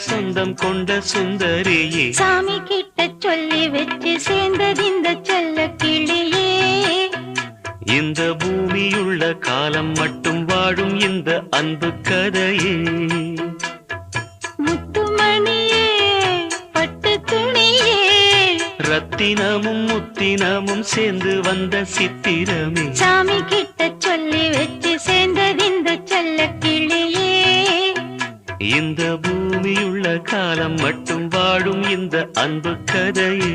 சொந்தம் கொண்ட சுந்தரியே, சாமி கிட்ட சொல்லி வச்சு சேர்ந்தது இந்த செல்ல கிளியே. இந்த பூமியுள்ள காலம் மட்டும் வாழும் இந்த அன்பு கதையே. முத்துமணியே பட்டு துணியே, ரத்தினமும் முத்தினமும் சேர்ந்து வந்த சித்திரமே, சாமி கிட்ட சொல்லி வச்சு சேர்ந்தது இந்த செல்ல கிளியே. இந்த பூமியுள்ள காலம் மட்டும் வாழும் இந்த அன்பு கதையே.